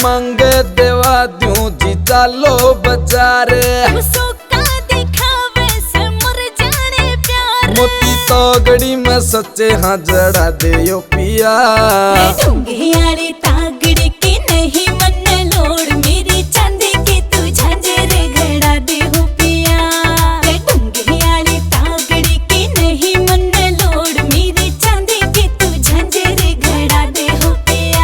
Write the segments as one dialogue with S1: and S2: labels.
S1: मांगे देवा दूं जी चालो बाजार मोती तो गड़ी में सच्चे हाँ जड़ा दे यो पिया
S2: ढूंढियाड़ी तागड़ी की नहीं मन लोड़ मेरी चांदी की तू झांझर घड़ा दे हो पिया ढूंढियाड़ी तागड़ी की नहीं मन लोड़ मेरी चांदी की तू झांझर घड़ा दे हो पिया।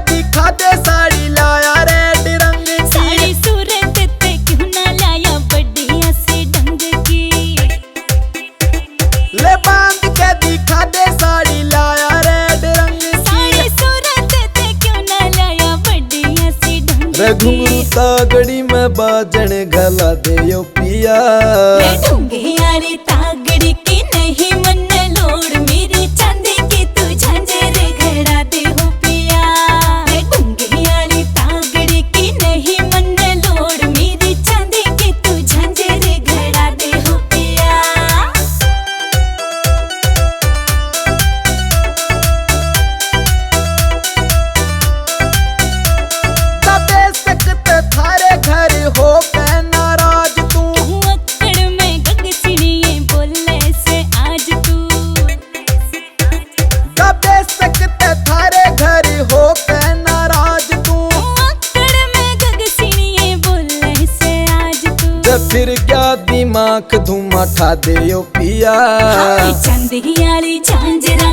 S1: साड़ी लाया रेड रंग की
S2: साड़ी सूरत ते क्यों ना लाया बढ़िया से ढंग की
S1: ले बांध के दिखा दे साड़ी लाया रेड रंग की
S2: साड़ी सूरत ते क्यों ना लाया बढ़िया से ढंग की
S1: घुंघरू तागड़ी में बाजन गला दे यो पिया
S2: ढूंढियाड़ी तागड़ी की नहीं मन लोड़ मेरी चांदी की तू झांझर घड़ा दे हो पिया ढूंढियाड़ी तागड़ी की नहीं मन लोड़ मेरी चांदी की तू झांझर घड़ा दे हो पिया।
S1: दबे सकते थारे घर हो के नाराज तू
S2: अक्कड़ में गगसिनिये बोले से आज तू
S1: दबे सकते थारे घर हो के नाराज तू
S2: अक्कड़ में गगसिनिये बोले से आज तू
S1: जब फिर क्या दिमाग धुमा ठा दे यो पिया
S2: चांदियाली झांझरा